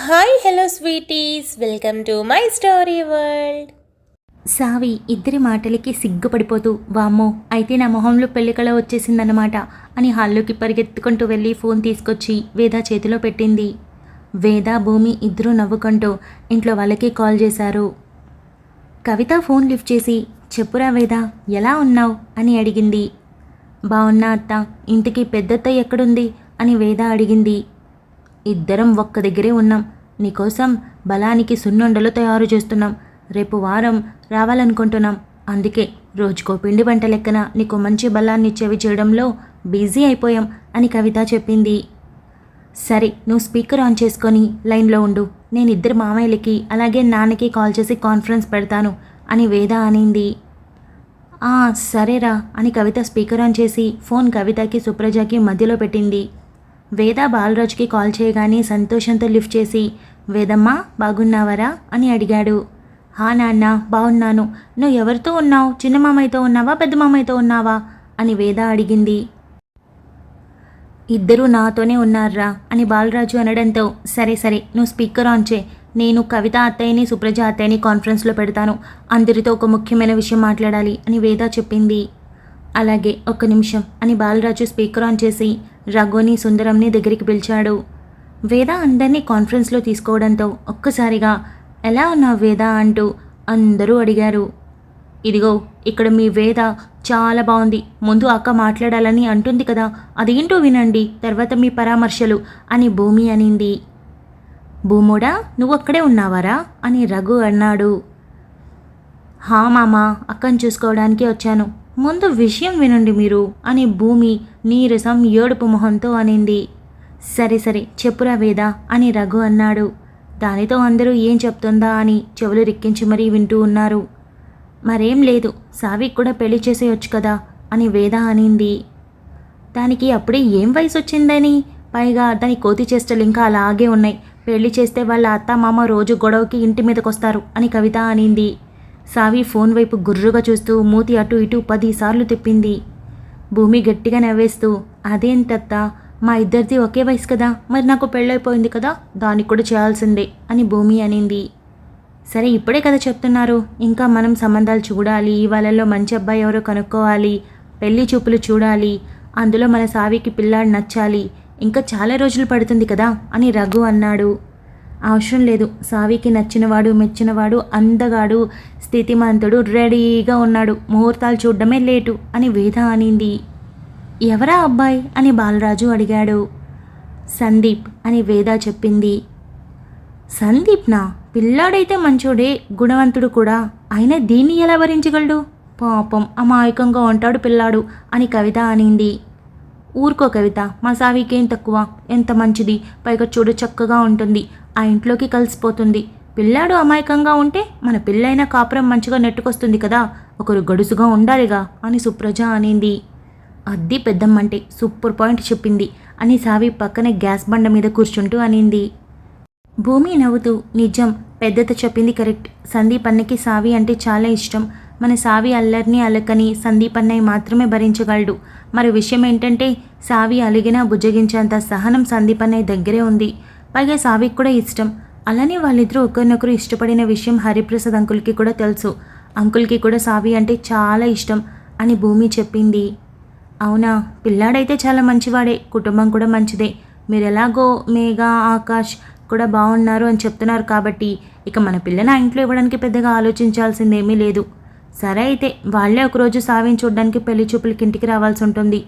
Hi hello sweeties, welcome to my story world. Saavi ఇద్దరి మాటలకి సిగ్గుపడిపోతూ, వామ్మో అయితే నా మొహంలో పెళ్ళికళ వచ్చేసిందన్నమాట అని హాల్లోకి పరిగెత్తుకుంటూ వెళ్ళి ఫోన్ తీసుకొచ్చి వేద చేతిలో పెట్టింది. వేద, భూమి ఇద్దరూ నవ్వుకుంటూ ఇంట్లో వాళ్ళకి కాల్ చేశారు. కవిత ఫోన్ లిఫ్ట్ చేసి, చెప్పురా వేద, ఎలా ఉన్నావు అని అడిగింది. బాగున్నా అత్త, ఇంటికి పెద్దత్త ఎక్కడుంది అని వేద అడిగింది. ఇద్దరం ఒక్క దగ్గరే ఉన్నాం. నీకోసం బలానికి సున్నుండలు తయారు చేస్తున్నాం. రేపు వారం రావాలనుకుంటున్నాం. అందుకే రోజుకో పిండి వంట లెక్కన నీకు మంచి బలాన్ని ఇచ్చేవి చేయడంలో బిజీ అయిపోయాం అని కవిత చెప్పింది. సరే, నువ్వు స్పీకర్ ఆన్ చేసుకొని లైన్లో ఉండు. నేను ఇద్దరు మామయ్యలకి అలాగే నాన్నకి కాల్ చేసి కాన్ఫరెన్స్ పెడతాను అని వేద అనింది. సరేరా అని కవిత స్పీకర్ ఆన్ చేసి ఫోన్ కవితకి సుప్రజకి మధ్యలో పెట్టింది. వేద బాలరాజుకి కాల్ చేయగానే సంతోషంతో లిఫ్ట్ చేసి, వేదమ్మ బాగున్నావరా అని అడిగాడు. నాన్న బాగున్నాను. నువ్వు ఎవరితో ఉన్నావు? చిన్న మామయ్యతో ఉన్నావా, పెద్ద మామయ్యతో ఉన్నావా అని వేద అడిగింది. ఇద్దరూ నాతోనే ఉన్నారా అని బాలరాజు అనడంతో, సరే సరే నువ్వు స్పీకర్ ఆన్ చే. నేను కవిత అత్తయ్యని సుప్రజ అత్తయ్యని కాన్ఫరెన్స్లో పెడతాను. అందరితో ఒక ముఖ్యమైన విషయం మాట్లాడాలి అని వేద చెప్పింది. అలాగే, ఒక్క నిమిషం అని బాలరాజు స్పీకర్ ఆన్ చేసి రఘుని, సుందరంని దగ్గరికి పిలిచాడు. వేద అందరినీ కాన్ఫరెన్స్లో తీసుకోవడంతో ఒక్కసారిగా ఎలా ఉన్నావు వేద అంటూ అందరూ అడిగారు. ఇదిగో ఇక్కడ మీ వేద చాలా బాగుంది. ముందు అక్క మాట్లాడాలని అంటుంది కదా, అదేంటో వినండి, తర్వాత మీ పరామర్శలు అని భూమి అనింది. భూముడా, నువ్వు అక్కడే ఉన్నావారా అని రఘు అన్నాడు. మామా, అక్కను చూసుకోవడానికి వచ్చాను. ముందు విషయం వినండి మీరు అని భూమి నీరసం ఏడుపు మొహంతో అనింది. సరే సరే చెప్పురా వేద అని రఘు అన్నాడు. దానితో అందరూ ఏం చెప్తుందా అని చెవులు రిక్కించి మరీ వింటూ ఉన్నారు. మరేం లేదు, సావికి కూడా పెళ్లి చేసేయొచ్చు కదా అని వేద అనింది. దానికి అప్పుడే ఏం వయసు వచ్చిందని, పైగా దాని కోతి చేష్టలు ఇంకా అలాగే ఉన్నాయి. పెళ్లి చేస్తే వాళ్ళ అత్త మామ రోజు గొడవకి ఇంటి మీదకొస్తారు అని కవిత అనింది. సావి ఫోన్ వైపు గుర్రుగా చూస్తూ మూతి అటు ఇటు 10 సార్లు తిప్పింది. భూమి గట్టిగా నవ్వేస్తూ, అదేంటత్తా, మా ఇద్దరిది ఒకే వయసు కదా, మరి నాకు పెళ్ళైపోయింది కదా, దానికి కూడా చేయాల్సిందే అని భూమి అనింది. సరే, ఇప్పుడే కదా చెప్తున్నారు, ఇంకా మనం సంబంధాలు చూడాలి, వాళ్ళల్లో మంచి అబ్బాయి ఎవరో కనుక్కోవాలి, పెళ్లి చూపులు చూడాలి, అందులో మన సావికి పిల్లాడు నచ్చాలి, ఇంకా చాలా రోజులు పడుతుంది కదా అని రఘు అన్నాడు. అవసరం లేదు, సావికి నచ్చినవాడు, మెచ్చినవాడు, అందగాడు, స్థితిమంతుడు రెడీగా ఉన్నాడు, ముహూర్తాలు చూడడమే లేటు అని వేద అనింది. ఎవరా అబ్బాయి అని బాలరాజు అడిగాడు. సందీప్ అని వేద చెప్పింది. సందీప్నా? పిల్లాడైతే మంచోడే, గుణవంతుడు కూడా, అయినా దీన్ని ఎలా భరించగలడు? పాపం అమాయకంగా ఉంటాడు పిల్లాడు అని కవిత అనింది. ఊరుకో కవిత, మా సావికేం తక్కువ, ఎంత మంచిది, పైగా చూడు చక్కగా ఉంటుంది, ఆ ఇంట్లోకి కలిసిపోతుంది. పిల్లాడు అమాయకంగా ఉంటే మన పిల్లైన కాపురం మంచిగా నెట్టుకొస్తుంది కదా, ఒకరు గడుసుగా ఉండాలిగా అని సుప్రజ అనింది. అద్దీ పెద్దమ్మంటే సూపర్ పాయింట్ చెప్పింది అని సావి పక్కనే గ్యాస్ బండ మీద కూర్చుంటూ అనింది. భూమి నవ్వుతూ, నిజం, పెద్దత చెప్పింది కరెక్ట్. సందీప్ అన్నకి సావి అంటే చాలా ఇష్టం. మన సావి అల్లరిని అలకని సందీప్ అన్నయ్య మాత్రమే భరించగలడు. మరి విషయం ఏంటంటే, సావి అలిగినా బుజ్జగించేంత సహనం సందీప్ అన్నయ్య దగ్గరే ఉంది. పైగా సావికి కూడా ఇష్టం. అలానే వాళ్ళిద్దరూ ఒకరినొకరు ఇష్టపడిన విషయం హరిప్రసాద్ అంకుల్కి కూడా తెలుసు. అంకుల్కి కూడా సావి అంటే చాలా ఇష్టం అని భూమి చెప్పింది. అవునా? పిల్లాడైతే చాలా మంచివాడే, కుటుంబం కూడా మంచిదే. మీరు ఎలాగో మేఘా, ఆకాష్ కూడా బాగున్నారు అని చెప్తున్నారు కాబట్టి ఇక మన పిల్లని ఆ ఇంట్లో ఇవ్వడానికి పెద్దగా ఆలోచించాల్సిందేమీ లేదు. సరే అయితే, వాళ్ళే ఒకరోజు సావిని చూడడానికి పెళ్లి చూపులకి ఇంటికి రావాల్సి ఉంటుంది.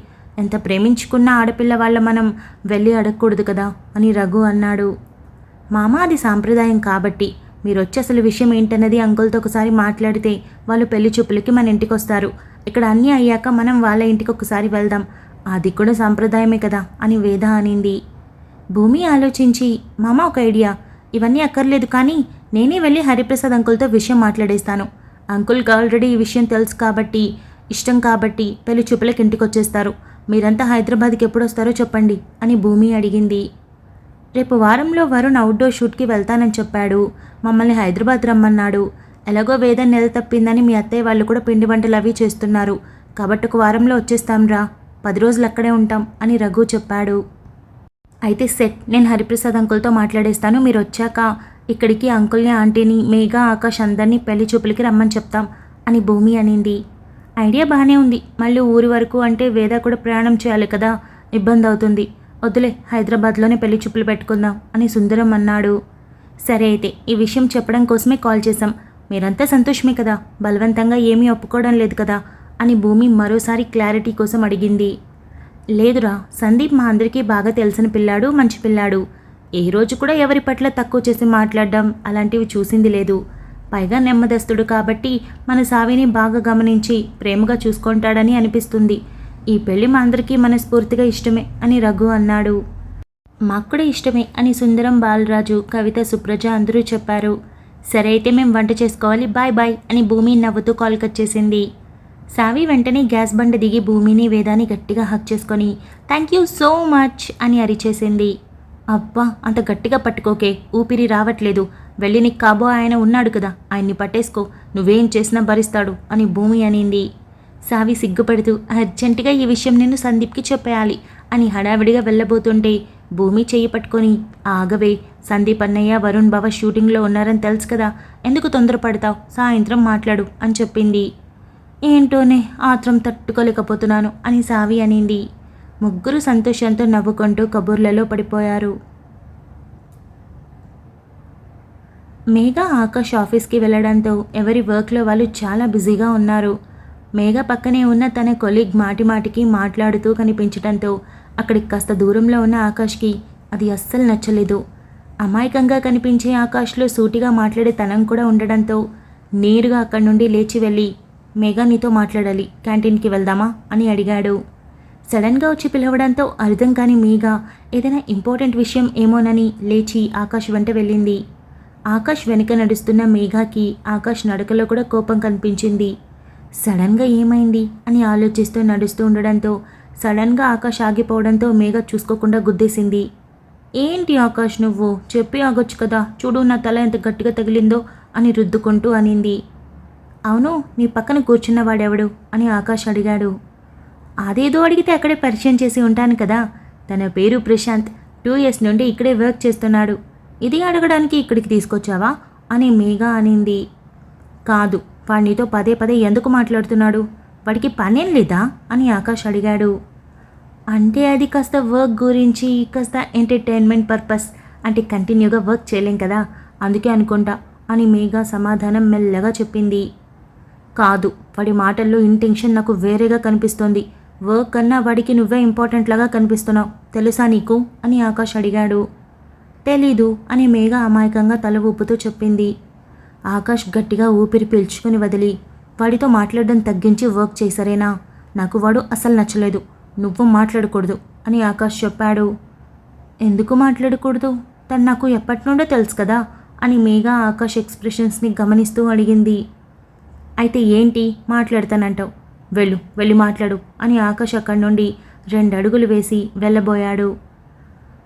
ఎంత ప్రేమించుకున్న ఆడపిల్ల వాళ్ళ మనం వెళ్ళి అడగకూడదు కదా అని రఘు అన్నాడు. మామ, అది సాంప్రదాయం కాబట్టి మీరు వచ్చి అసలు విషయం ఏంటన్నది అంకుల్తో ఒకసారి మాట్లాడితే వాళ్ళు పెళ్లి చూపులకి మన ఇంటికి వస్తారు. ఇక్కడ అన్నీ అయ్యాక మనం వాళ్ళ ఇంటికి ఒకసారి వెళ్దాం, అది కూడా సాంప్రదాయమే కదా అని వేద అనింది. భూమి ఆలోచించి, మామ ఒక ఐడియా, ఇవన్నీ అక్కర్లేదు కానీ నేనే వెళ్ళి హరిప్రసాద్ అంకుల్తో విషయం మాట్లాడేస్తాను. అంకుల్కి ఆల్రెడీ ఈ విషయం తెలుసు కాబట్టి, ఇష్టం కాబట్టి పెళ్లి చూపులకి ఇంటికి వచ్చేస్తారు. మీరంతా హైదరాబాద్కి ఎప్పుడు వస్తారో చెప్పండి అని భూమి అడిగింది. రేపు వారంలో వరుణ్ అవుట్డోర్ షూట్కి వెళ్తానని చెప్పాడు. మమ్మల్ని హైదరాబాద్ రమ్మన్నాడు. ఎలాగో వేద నెల తప్పిందని మీ అత్తయ్య వాళ్ళు కూడా పిండి వంటలు అవి చేస్తున్నారు కాబట్టి ఒక వారంలో వచ్చేస్తాంరా, 10 రోజులు అక్కడే ఉంటాం అని రఘు చెప్పాడు. అయితే సెట్, నేను హరిప్రసాద్ అంకుల్తో మాట్లాడేస్తాను. మీరు వచ్చాక ఇక్కడికి అంకుల్ని, ఆంటీని, మేఘా, ఆకాష్ అందరినీ పెళ్లి చూపులకి రమ్మని చెప్తాం అని భూమి అనింది. ఐడియా బాగానే ఉంది. మళ్ళీ ఊరి వరకు అంటే వేద కూడా ప్రయాణం చేయాలి కదా, ఇబ్బంది అవుతుంది. వద్దులే, హైదరాబాద్లోనే పెళ్లి చూపులు పెట్టుకుందాం అని సుందరం అన్నాడు. సరే అయితే, ఈ విషయం చెప్పడం కోసమే కాల్ చేశాం. మీరంతా సంతోషమే కదా, బలవంతంగా ఏమీ ఒప్పుకోవడం లేదు కదా అని భూమి మరోసారి క్లారిటీ కోసం అడిగింది. లేదురా, సందీప్ మా అందరికీ బాగా తెలిసిన పిల్లాడు, మంచి పిల్లాడు. ఏ రోజు కూడా ఎవరి పట్ల తక్కువ చేసి మాట్లాడడం అలాంటివి చూసింది లేదు. పైగా నెమ్మదస్తుడు కాబట్టి మన సావిని బాగా గమనించి ప్రేమగా చూసుకుంటాడని అనిపిస్తుంది. ఈ పెళ్లి మా అందరికీ మనస్ఫూర్తిగా ఇష్టమే అని రఘు అన్నాడు. మాకు కూడా ఇష్టమే అని సుందరం, బాలరాజు, కవిత, సుప్రజ అందరూ చెప్పారు. సరే అయితే మేము వంట చేసుకోవాలి, బాయ్ బాయ్ అని భూమి నవ్వుతూ కాల్ కట్ చేసింది. సావి వెంటనే గ్యాస్ బండ దిగి భూమిని, వేదాని గట్టిగా హక్ చేసుకొని థ్యాంక్ యూ సో మచ్ అని అరిచేసింది. అబ్బా, అంత గట్టిగా పట్టుకోకే, ఊపిరి రావట్లేదు. వెళ్ళి నీకు కాబో ఆయన ఉన్నాడు కదా, ఆయన్ని పట్టేసుకో, నువ్వేం చేసినా భరిస్తాడు అని భూమి అనింది. సావి సిగ్గుపడుతూ అర్జెంటుగా ఈ విషయం నేను సందీప్కి చెప్పేయాలి అని హడావిడిగా వెళ్ళబోతుంటే భూమి చెయ్యి పట్టుకొని ఆగవే, సందీప్ అన్నయ్య, వరుణ్ బావ షూటింగ్లో ఉన్నారని తెలుసు కదా, ఎందుకు తొందరపడతావు, సాయంత్రం మాట్లాడు అని చెప్పింది. ఏంటోనే, ఆత్రం తట్టుకోలేకపోతున్నాను అని సావి అనింది. ముగ్గురు సంతోషంతో నవ్వుకుంటూ కబుర్లలో పడిపోయారు. మేఘా, ఆకాష్ ఆఫీస్కి వెళ్ళడంతో ఎవరి వర్క్లో వాళ్ళు చాలా బిజీగా ఉన్నారు. మేఘా పక్కనే ఉన్న తన కొలీగ్ మాటిమాటికి మాట్లాడుతూ కనిపించడంతో అక్కడికి కాస్త దూరంలో ఉన్న ఆకాష్కి అది అస్సలు నచ్చలేదు. అమాయకంగా కనిపించే ఆకాష్లో సూటిగా మాట్లాడే తనం కూడా ఉండడంతో నేరుగా అక్కడి నుండి లేచి వెళ్ళి, మేఘా నీతో మాట్లాడాలి, క్యాంటీన్కి వెళ్దామా అని అడిగాడు. సడన్గా వచ్చి పిలవడంతో అర్థం కాని మేఘా ఏదైనా ఇంపార్టెంట్ విషయం ఏమోనని లేచి ఆకాష్ వెంట వెళ్ళింది. ఆకాష్ వెనుక నడుస్తున్న మేఘాకి ఆకాష్ నడకలో కూడా కోపం కనిపించింది. సడన్గా ఏమైంది అని ఆలోచిస్తూ నడుస్తూ ఉండడంతో సడన్గా ఆకాష్ ఆగిపోవడంతో మేఘ చూసుకోకుండా గుద్దేసింది. ఏంటి ఆకాష్, నువ్వు చెప్పి ఆగొచ్చు కదా, చూడు నా తల ఎంత గట్టిగా తగిలిందో అని రుద్దుకుంటూ అనింది. అవును, నీ పక్కన కూర్చున్నవాడెవడు అని ఆకాష్ అడిగాడు. అదేదో అడిగితే అక్కడే పరిచయం చేసి ఉంటాను కదా, తన పేరు ప్రశాంత్, 2 years నుండి ఇక్కడే వర్క్ చేస్తున్నాడు. ఇది అడగడానికి ఇక్కడికి తీసుకొచ్చావా అని మేఘా అనింది. కాదు, వాడు నీతో పదే పదే ఎందుకు మాట్లాడుతున్నాడు, వాడికి పనేం లేదా అని ఆకాష్ అడిగాడు. అంటే అది కాస్త వర్క్ గురించి, కాస్త ఎంటర్టైన్మెంట్ పర్పస్, అంటే కంటిన్యూగా వర్క్ చేయలేం కదా, అందుకే అనుకుంటా అని మేఘా సమాధానం మెల్లగా చెప్పింది. కాదు, వాడి మాటల్లో ఇంటెన్షన్ నాకు వేరేగా కనిపిస్తోంది. వర్క్ కన్నా వాడికి నువ్వే ఇంపార్టెంట్ లాగా కనిపిస్తున్నావు, తెలుసా నీకు అని ఆకాష్ అడిగాడు. తెలీదు అని మేఘా అమాయకంగా తల ఊపుతూ చెప్పింది. ఆకాష్ గట్టిగా ఊపిరి పీల్చుకుని వదిలి, వాడితో మాట్లాడడం తగ్గించి వర్క్ చేసరేనా, నాకు వాడు అసలు నచ్చలేదు, నువ్వు మాట్లాడకూడదు అని ఆకాష్ చెప్పాడు. ఎందుకు మాట్లాడకూడదు, తను నాకు ఎప్పటి నుండో తెలుసు కదా అని మేఘా ఆకాష్ ఎక్స్ప్రెషన్స్ని గమనిస్తూ అడిగింది. అయితే ఏంటి మాట్లాడతానంటావు, వెళ్ళి మాట్లాడు అని ఆకాష్ అక్కడి నుండి 2 అడుగులు వేసి వెళ్ళబోయాడు.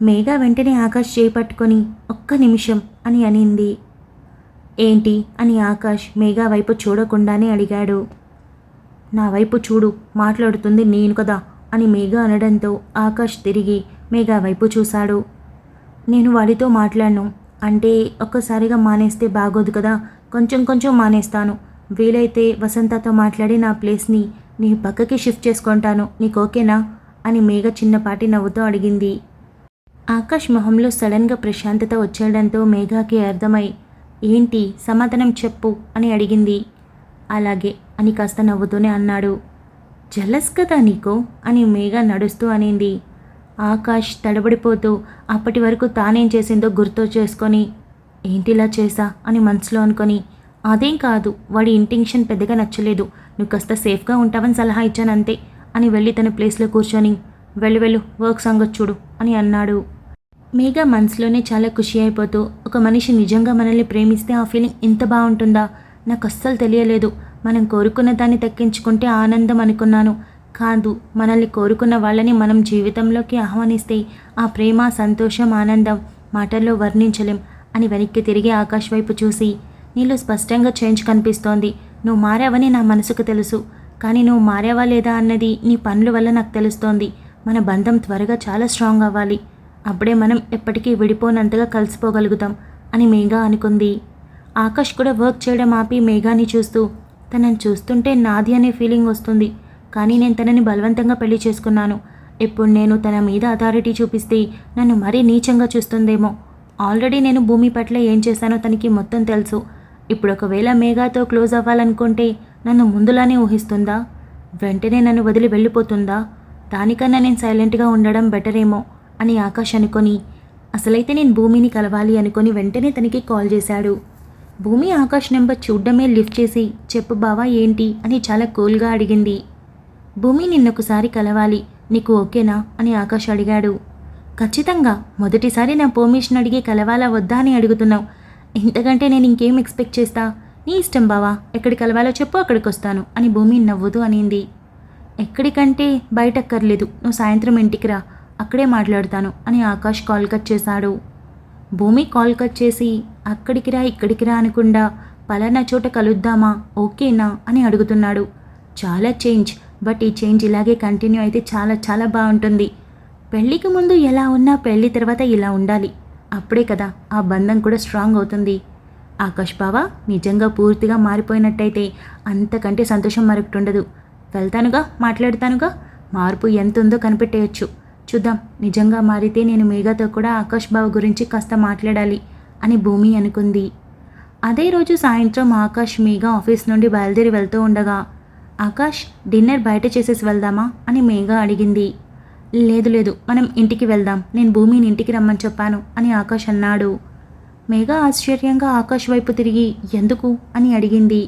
మేఘా వెంటనే ఆకాష్ చేయి పట్టుకొని ఒక్క నిమిషం అని అనింది. ఏంటి అని ఆకాష్ మేఘా వైపు చూడకుండానే అడిగాడు. నా వైపు చూడు, మాట్లాడుతుంది నేను కదా అని మేఘా అనడంతో ఆకాష్ తిరిగి మేఘా వైపు చూశాడు. నేను వాడితో మాట్లాడను, అంటే ఒక్కసారిగా మానేస్తే బాగోదు కదా, కొంచెం కొంచెం మానేస్తాను. వీలైతే వసంతతో మాట్లాడి నా ప్లేస్ని నీ పక్కకి షిఫ్ట్ చేసుకుంటాను, నీకు ఓకేనా అని మేఘ చిన్నపాటి నవ్వుతో అడిగింది. ఆకాష్ మొహంలో సడన్గా ప్రశాంతత వచ్చేయడంతో మేఘాకి అర్థమై ఏంటి సమాధానం చెప్పు అని అడిగింది. అలాగే అని కాస్త నవ్వుతూనే అన్నాడు. జలస్ కదా నీకు అని మేఘ నడుస్తూ అనింది. ఆకాష్ తడబడిపోతూ అప్పటి వరకు తానేం చేసిందో గుర్తు చేసుకొని ఏంటిలా చేసా అని మనసులో అనుకొని, అదేం కాదు, వాడి ఇంటెన్షన్ పెద్దగా నచ్చలేదు, నువ్వు కాస్త సేఫ్గా ఉంటావని సలహా ఇచ్చాను అంతే అని వెళ్ళి తన ప్లేస్లో కూర్చొని వెళ్ళు వర్క్ సంగతి చూడు అని అన్నాడు. మేఘ మనసులోనే చాలా ఖుషి అయిపోతూ, ఒక మనిషి నిజంగా మనల్ని ప్రేమిస్తే ఆ ఫీలింగ్ ఇంత బాగుంటుందా, నాకు అస్సలు తెలియలేదు. మనం కోరుకున్న దాన్ని దక్కించుకుంటే ఆనందం అనుకున్నాను, కాదు మనల్ని కోరుకున్న వాళ్ళని మనం జీవితంలోకి ఆహ్వానిస్తే ఆ ప్రేమ, సంతోషం, ఆనందం మాటల్లో వర్ణించలేం అని వెనక్కి తిరిగి ఆకాష్ వైపు చూసి, నీలో స్పష్టంగా చేంజ్ కనిపిస్తోంది, నువ్వు మారావని నా మనసుకు తెలుసు, కానీ నువ్వు మారావా లేదా అన్నది నీ పనుల వల్ల నాకు తెలుస్తోంది. మన బంధం త్వరగా చాలా స్ట్రాంగ్ అవ్వాలి అప్పుడే మనం ఎప్పటికీ విడిపోనంతగా కలిసిపోగలుగుతాం అని మేఘా అనుకుంది. ఆకాష్ కూడా వర్క్ చేయడం ఆపి మేఘాని చూస్తూ, తనని చూస్తుంటే నాది అనే ఫీలింగ్ వస్తుంది, కానీ నేను తనని బలవంతంగా పెళ్లి చేసుకున్నాను. ఇప్పుడు నేను తన మీద అథారిటీ చూపిస్తే నన్ను మరీ నీచంగా చూస్తుందేమో. ఆల్రెడీ నేను భూమి పట్ల ఏం చేశానో తనకి మొత్తం తెలుసు. ఇప్పుడు ఒకవేళ మేఘాతో క్లోజ్ అవ్వాలనుకుంటే నన్ను ముందులానే ఊహిస్తుందా? వెంటనే నన్ను వదిలి వెళ్ళిపోతుందా? దానికన్నా నేను సైలెంట్గా ఉండడం బెటరేమో అని ఆకాష్ అనుకొని, అసలైతే నేను భూమిని కలవాలి అనుకొని వెంటనే తనకి కాల్ చేశాడు. భూమి ఆకాష్ నెంబర్ చూడ్డమే లిఫ్ట్ చేసి, చెప్పు బావా ఏంటి అని చాలా కూల్గా అడిగింది. భూమి నిన్నొకసారి కలవాలి, నీకు ఓకేనా అని ఆకాష్ అడిగాడు. ఖచ్చితంగా, మొదటిసారి నా పర్మిషన్ అడిగి కలవాలా వద్దా అని అడుగుతున్నావు. ఇంతకంటే నేను ఇంకేం ఎక్స్పెక్ట్ చేస్తా? నీ ఇష్టం బావా, ఎక్కడికి కలవాలో చెప్పు, అక్కడికి వస్తాను అని భూమి నవ్వుతూ అనింది. ఎక్కడికంటే బయటక్కర్లేదు, నువ్వు సాయంత్రం ఇంటికి రా, అక్కడే మాట్లాడతాను అని ఆకాష్ కాల్ కట్ చేశాడు. భూమి కాల్ కట్ చేసి, అక్కడికి రా ఇక్కడికి రా అనకుండా పలానా చోట కలుద్దామా, ఓకేనా అని అడుగుతున్నాడు. చాలా చేంజ్, బట్ ఈ చేంజ్ ఇలాగే కంటిన్యూ అయితే చాలా చాలా బాగుంటుంది. పెళ్ళికి ముందు ఎలా ఉన్నా పెళ్ళి తర్వాత ఇలా ఉండాలి, అప్పుడే కదా ఆ బంధం కూడా స్ట్రాంగ్ అవుతుంది. ఆకాష్ బావా, నిజంగా పూర్తిగా మారిపోయినట్టయితే అంతకంటే సంతోషం మరొకటి. వెళ్తానుగా, మాట్లాడతానుగా, మార్పు ఎంత ఉందో కనిపెట్టేయచ్చు. చూద్దాం, నిజంగా మారితే నేను మేఘాతో కూడా ఆకాష్ బావ గురించి కాస్త మాట్లాడాలి అని భూమి అనుకుంది. అదే రోజు సాయంత్రం ఆకాష్ మేఘ ఆఫీస్ నుండి బయలుదేరి వెళ్తూ ఉండగా, ఆకాష్ డిన్నర్ బయట చేసేసి వెళ్దామా అని మేఘ అడిగింది. లేదు లేదు, మనం ఇంటికి వెళ్దాం, నేను భూమిని ఇంటికి రమ్మని చెప్పాను అని ఆకాష్ అన్నాడు. మేఘ ఆశ్చర్యంగా ఆకాష్ వైపు తిరిగి, ఎందుకు అని అడిగింది.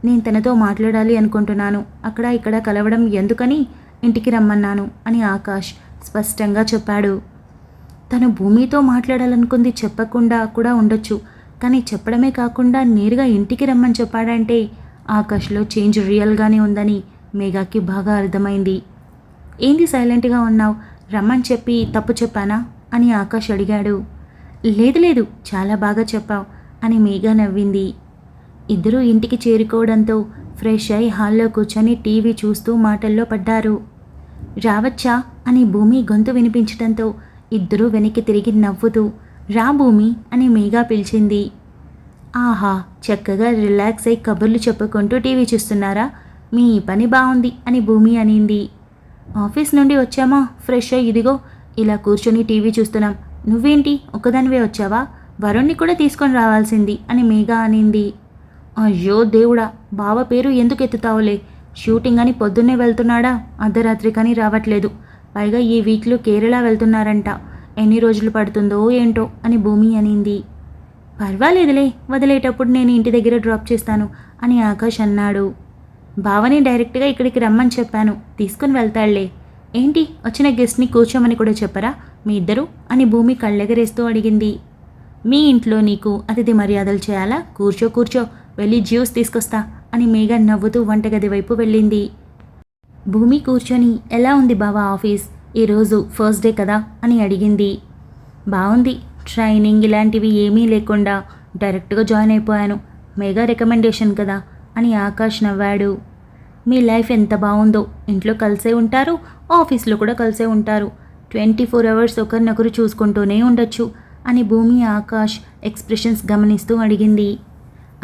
నేను తనతో మాట్లాడాలి అనుకుంటున్నాను, అక్కడ ఇక్కడ కలవడం ఎందుకని ఇంటికి రమ్మన్నాను అని ఆకాష్ స్పష్టంగా చెప్పాడు. తను భూమితో మాట్లాడాలనుకుంది చెప్పకుండా కూడా ఉండొచ్చు, కానీ చెప్పడమే కాకుండా నేరుగా ఇంటికి రమ్మని చెప్పాడంటే ఆకాష్లో చేంజ్ రియల్గానే ఉందని మేఘాకి బాగా అర్థమైంది. ఏంది సైలెంట్గా ఉన్నావు, రమ్మని చెప్పి తప్పు చెప్పానా అని ఆకాష్ అడిగాడు. లేదు లేదు, చాలా బాగా చెప్పావు అని మేఘ నవ్వింది. ఇద్దరూ ఇంటికి చేరుకోవడంతో ఫ్రెష్ అయి హాల్లో కూర్చొని టీవీ చూస్తూ మాటల్లో పడ్డారు. రావచ్చా అని భూమి గొంతు వినిపించడంతో ఇద్దరూ వెనక్కి తిరిగి నవ్వుతూ, రా భూమి అని మేఘ పిలిచింది. ఆహా, చక్కగా రిలాక్స్ అయి కబుర్లు చెప్పుకుంటూ టీవీ చూస్తున్నారా, మీ పని బాగుంది అని భూమి అనింది. ఆఫీస్ నుండి వచ్చామా, ఫ్రెష్ అయ్యి ఇదిగో ఇలా కూర్చొని టీవీ చూస్తున్నాం. నువ్వేంటి ఒక్కదానివే వచ్చావా, వరుణ్ణి కూడా తీసుకొని రావాల్సింది అని మేఘ అనింది. అయ్యో దేవుడా, బావ పేరు ఎందుకు ఎత్తుతావులే, షూటింగ్ అని పొద్దున్నే వెళ్తున్నాడా, అర్ధరాత్రి కానీ రావట్లేదు. పైగా ఈ వీక్లో కేరళ వెళ్తున్నారంట, ఎన్ని రోజులు పడుతుందో ఏంటో అని భూమి అనింది. పర్వాలేదులే, వదిలేటప్పుడు నేను ఇంటి దగ్గర డ్రాప్ చేస్తాను అని ఆకాష్ అన్నాడు. బావని డైరెక్ట్గా ఇక్కడికి రమ్మని చెప్పాను, తీసుకుని వెళ్తాళ్లే. ఏంటి, వచ్చిన గెస్ట్ని కూర్చోమని కూడా చెప్పరా మీ ఇద్దరు అని భూమి కళ్ళెగరేస్తూ అడిగింది. మీ ఇంట్లో నీకు అతిథి మర్యాదలు చేయాలా, కూర్చో కూర్చో, వెళ్ళి జ్యూస్ తీసుకొస్తా అని మేఘ నవ్వుతూ వంటగది వైపు వెళ్ళింది. భూమి కూర్చొని, ఎలా ఉంది బావా ఆఫీస్, ఈరోజు ఫస్ట్ డే కదా అని అడిగింది. బాగుంది, ట్రైనింగ్ ఇలాంటివి ఏమీ లేకుండా డైరెక్ట్గా జాయిన్ అయిపోయాను, మేఘ రికమెండేషన్ కదా అని ఆకాష్ నవ్వాడు. మీ లైఫ్ ఎంత బాగుందో, ఇంట్లో కలిసే ఉంటారు, ఆఫీస్లో కూడా కలిసే ఉంటారు, 24 hours ఒకరినొకరు చూసుకుంటూనే ఉండొచ్చు అని భూమి ఆకాష్ ఎక్స్ప్రెషన్స్ గమనిస్తూ అడిగింది.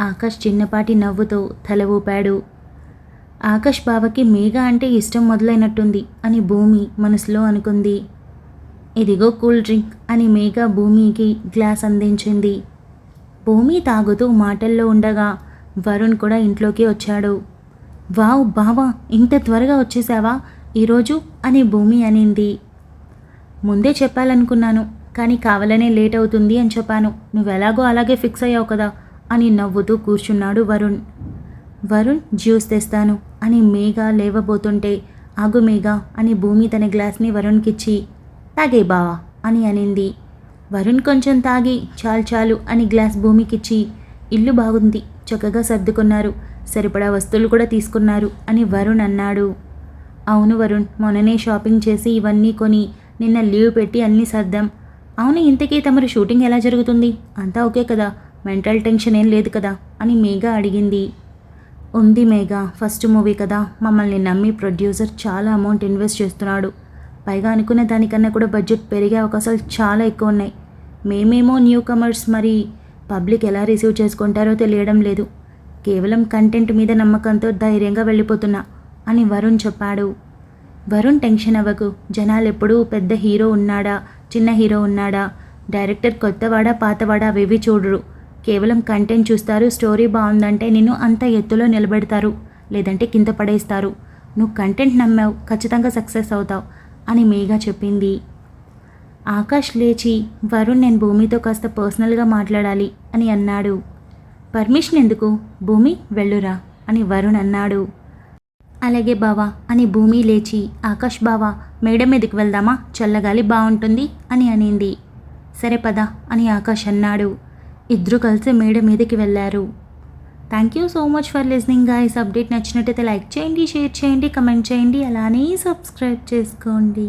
ఆకాష్ చిన్నపాటి నవ్వుతో తల ఊపాడు. ఆకాష్ బావకి మేఘ అంటే ఇష్టం మొదలైనట్టుంది అని భూమి మనసులో అనుకుంది. ఇదిగో కూల్ డ్రింక్ అని మేఘ భూమికి గ్లాస్ అందించింది. భూమి తాగుతూ మాటల్లో ఉండగా వరుణ్ కూడా ఇంట్లోకి వచ్చాడు. వావ్ బావా, ఇంత త్వరగా వచ్చేసావా ఈరోజు అని భూమి అనింది. ముందే చెప్పాలనుకున్నాను, కానీ కావాలనే లేట్ అవుతుంది అని చెప్పాను, నువ్వెలాగో అలాగే ఫిక్స్ అయ్యావు కదా అని నవ్వుతూ కూర్చున్నాడు వరుణ్. వరుణ్ జ్యూస్ తెస్తాను అని మేఘ లేవబోతుంటే, ఆగు మేఘ అని భూమి తన గ్లాస్ని వరుణ్కిచ్చి, తాగే బావా అని అనింది. వరుణ్ కొంచెం తాగి చాలు చాలు అని గ్లాస్ భూమికిచ్చి, ఇల్లు బాగుంది, చక్కగా సర్దుకున్నారు, సరిపడా వస్తువులు కూడా తీసుకున్నారు అని వరుణ్ అన్నాడు. అవును వరుణ్, మొన్ననే షాపింగ్ చేసి ఇవన్నీ కొని నిన్న లీవ్ పెట్టి అన్నీ సర్దాం. అవును, ఇంతకీ తమరు షూటింగ్ ఎలా జరుగుతుంది, అంతా ఓకే కదా, మెంటల్ టెన్షన్ ఏం లేదు కదా అని మేఘ అడిగింది. ఉంది మేఘ, ఫస్ట్ మూవీ కదా, మమ్మల్ని నమ్మి ప్రొడ్యూసర్ చాలా అమౌంట్ ఇన్వెస్ట్ చేస్తున్నాడు, పైగా అనుకున్న దానికన్నా కూడా బడ్జెట్ పెరిగే అవకాశాలు చాలా ఎక్కువ ఉన్నాయి. మేమేమో న్యూ కమర్స్, మరి పబ్లిక్ ఎలా రిసీవ్ చేసుకుంటారో తెలియడం లేదు. కేవలం కంటెంట్ మీద నమ్మకంతో ధైర్యంగా వెళ్ళిపోతున్నా అని వరుణ్ చెప్పాడు. వరుణ్ టెన్షన్ అవ్వకు, జనాలు ఎప్పుడూ పెద్ద హీరో ఉన్నాడా చిన్న హీరో ఉన్నాడా, డైరెక్టర్ కొత్తవాడా పాతవాడా అవేవి చూడరు. కేవలం కంటెంట్ చూస్తారు. స్టోరీ బాగుందంటే నిన్ను అంత ఎత్తులో నిలబెడతారు, లేదంటే కింద పడేస్తారు. నువ్వు కంటెంట్ నమ్మావు, ఖచ్చితంగా సక్సెస్ అవుతావు అని మేఘ చెప్పింది. ఆకాష్ లేచి, వరుణ్ నేను భూమితో కాస్త పర్సనల్గా మాట్లాడాలి అని అన్నాడు. పర్మిషన్ ఎందుకు, భూమి వెళ్ళురా అని వరుణ్ అన్నాడు. అలాగే బావా అని భూమి లేచి, ఆకాష్ బావా మేడ మీదకి వెళ్దామా, చల్లగాలి బాగుంటుంది అని అనింది. సరే పద అని ఆకాష్ అన్నాడు. ఇద్దరు కలిసి మేడ మీదకి వెళ్ళారు. Thank you so much for listening guys. Update నచ్చినట్టయితే లైక్ చేయండి, షేర్ చేయండి, కమెంట్ చేయండి, అలానే సబ్స్క్రైబ్ చేసుకోండి.